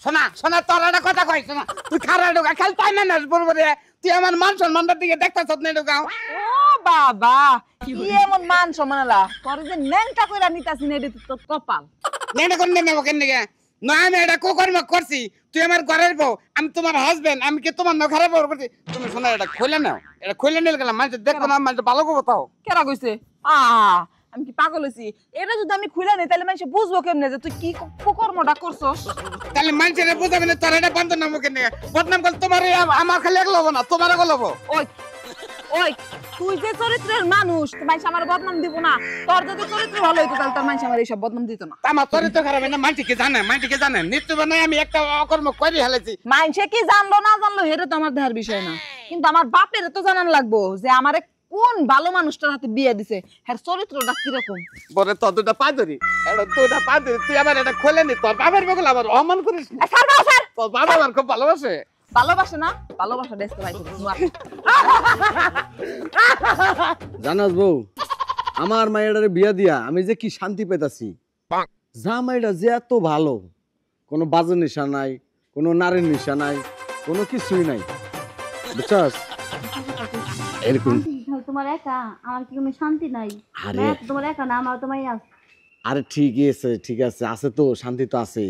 শোনা শোনা তোর একটা কথা কই শোনা তুই খারাপ ঢোকা খালি তাই না বলবো রে তুই আমার মান সম্মানটার দিকে দেখতেছ না ঢোকাও ও বাবা কি এমন মান সম্মানলা তোর যে ন্যাংটা কইরা নিতাছিস না এটা তো কপাল নেড়ে কোন নেব কেন গে না আমি এটা কুকর্ম করছি তুই আমার ঘরের বউ আমি তোমার হাজবেন্ড আমি কি তোমার না খারাপ ব্যবহার করছি তুমি শোনা এটা খুলে নাও এটা খুলে নিলে গেলাম মানুষ দেখো না মানুষ ভালো করবো তাও কেরা কইছে আমি কি পাগল হইছি এটা যদি আমি খুলে নেই তাহলে মানুষ বুঝবো কেমনে যে তুই কি কুকর্মটা করছস তাহলে মানুষের বুঝাবে না তোর এটা বন্ধ নাম কেন বদনাম করলে তোমার আমার খালি এক লব না তোমার লব ওই ওই তুই যে চরিত্রের মানুষ মানুষ আমার বদনাম দিব না তোর যদি চরিত্র ভালো হইতো তাহলে তোর মানুষ আমার এইসব বদনাম দিত না আমার চরিত্র খারাপ না মানুষ কি জানে নিত্য বানাই আমি একটা অকর্ম করে হেলেছি মানুষে কি জানলো না জানলো এটা তো আমার দেহার বিষয় না কিন্তু আমার বাপের তো জানান লাগবো যে আমারে কোন ভালো মানুষটার হাতে বিয়ে দিছে হ্যাঁ চরিত্রটা কিরকম বলে তোর দুটা পা ধরি এটা দুটা পা ধরি তুই আবার এটা খুলে নি তোর বাবার বগল আবার অমান করিস তোর বাবা আমার খুব ভালোবাসে ভালোবাসে না ভালোবাসা দেখতে পাইছি জানাস বউ আমার মায়ের বিয়া দিয়া আমি যে কি শান্তি পেতাছি জামাইটা যে এত ভালো কোনো বাজে নেশা নাই কোনো নারীর নেশা নাই কোনো কিছুই নাই বুঝছস এরকম তোমার একা আমার কি কোনো শান্তি নাই আরে তোমার একা না আমার তোমায় আছে আরে ঠিক আছে আছে তো শান্তি তো আছে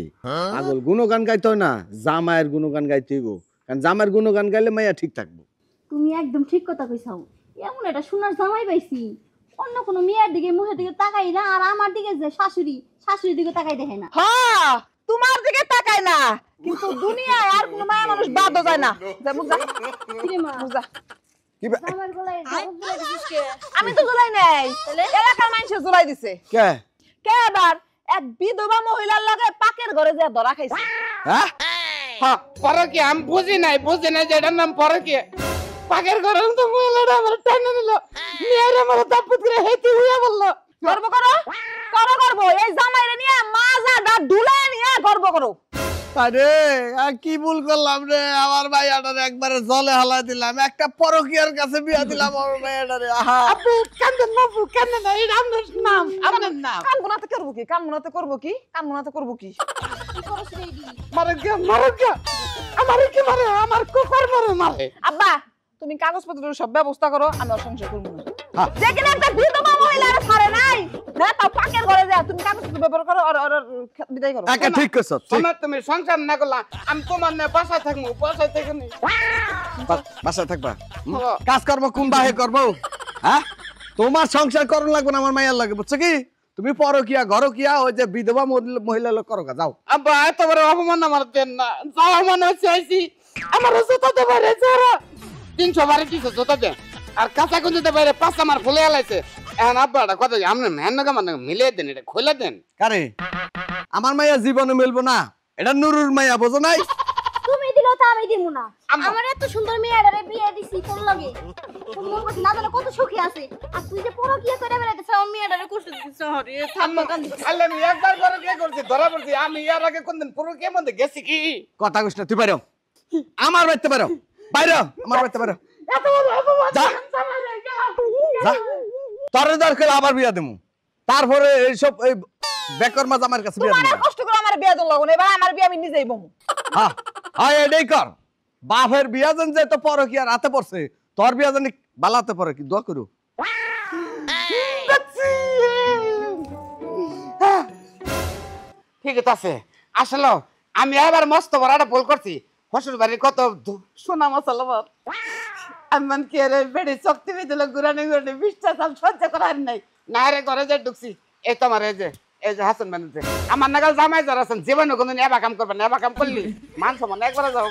পাগল গুণগান গাইতে হয় না জামাইয়ের গুণগান গাইতে হইব কারণ জামাইয়ের গুণগান গাইলে মাইয়া ঠিক থাকবো তুমি একদম ঠিক কথা কইছাও এমন এটা সোনার জামাই পাইছি অন্য কোনো মেয়ের দিকে মুখের দিকে তাকাই না আর আমার দিকে যে শাশুড়ির দিকে তাকাই দেখে না হ্যাঁ তোমার দিকে তাকায় না কিন্তু দুনিয়ায় আর কোনো মায়া মানুষ বাদও যায় না কিরে মা বুঝা কি আমার গলায় গলায় দিছিস কে আমি তো জুলাই নাই এলাকার মানুষে জুলাই দিছে কে কে আবার এক বিধবা মহিলার লগে পাকের ঘরে যে ধরা খাইছে হ্যাঁ হ্যাঁ পরে কি আমি বুঝি নাই যে এটার নাম পরে কি পাকের ঘরে তো মহিলাটা আমার টানে নিল নিয়ে আমার দাপত করে হেঁটে হইয়া বললো গর্ব করবো এই জামাইরে নিয়ে মাজাটা ডুলা নিয়ে গর্ব করো আরে কি ভুল করলাম রে আমার ভাইয়াটারে একবারে জলে হালাই দিলাম একটা পরকীয়ার কাছে বিয়া দিলাম আমার ভাইয়াটারে আহা আপু কান্দেন না আপু কান্দেন না এটা আমার নাম আমার নাম কানমুনাতে করবো কি কানমুনাতে করবো কি কি করছ রে দি মারে কে আমার কি মারে আমার কুকুর মারে আব্বা তুমি কাগজপত্রের সব ব্যবস্থা করো আমি ওর সংসার করবো না হ্যাঁ। যেখানে একটা বিধবা মহিলার ছাড়ে নাই না তা পাকের ঘরে যা তুমি কাগজপত্র ব্যবহার করো আর বিদায় করো একা ঠিক কইছো শোনা তুমি সংসার না করলা আমি তোমার না বাসায় থাকবো বাসায় থেকে নি বাসায় থাকবা কাজকর্ম কোন বাহে করবো হ্যাঁ তোমার সংসার করন লাগবে না আমার মাইয়ার লাগে বুঝছো কি তুমি পরকিয়া ঘরকিয়া ওই যে বিধবা মহিলা লোক করো যাও আব্বা এত বড় অপমান আমার দেন না যাও মনে হচ্ছে আইছি আমার জুতা দে বাইরে যারা 300 বারে কিছু জুতা দে আর কাঁচা কুঞ্জি দে বাইরে 5 আমার ফুলে আলাইছে এখন আব্বা এটা কথা আমরা মেহনগা মানে মিলিয়ে দেন এটা খুলে দেন কারে আমার মাইয়া জীবনে মিলবো না এটা নুরুর মাইয়া বোঝো নাই তুমি দিলো তো আমি দিমু না আমার এত সুন্দর মেয়েটারে বিয়ে দিছি তোর লাগে সুন্দর কথা না জানো কত সুখী আছে আর তুই যে পরো কি করে বেড়াইতেছ আমার মেয়েটারে কষ্ট দিছিস আরে থাম্বা কান্দি আলে আমি একবার করে বিয়ে করছি ধরা পড়ছি আমি এর আগে কোনদিন পুরো কে মধ্যে গেছি কি কথা কইছ না তুই বাইরে আমার বাড়িতে বাইরে বাইরে আমার বাড়িতে বাইরে এত বড় অপমান যা যা তোর দরকার আবার বিয়া দেবো তারপরে এইসব এই বেকর মাছ আমার কাছে বিয়া তোমার দেবো কষ্ট করে আমার বিয়া দিন লাগো এবার আমার বিয়া আমি নিজেই বমু হ্যাঁ হ্যাঁ এটাই কর বাপের বিয়া যেন যে তো পর কি আর হাতে পড়ছে তোর বিয়া জানি বালাতে পড়ে কি দোয়া করু ঠিক আছে আসলে আমি এবার মস্ত বড় একটা ভুল করছি শ্বশুর বাড়ির কত সোনা মশলা আমি মানে কি রে বেড়ে শক্তি দিল গুরানি গুরানি 20টা সাল সহ্য করার নাই না রে ঘরে যে ঢুকছি এই তোমার এই যে হাসান বানিয়েছে আমার নাগাল জামাই যারা আছেন জীবনে কোনদিন এবার কাম করবেন এবার কাম করলি মান সমান একবার যাও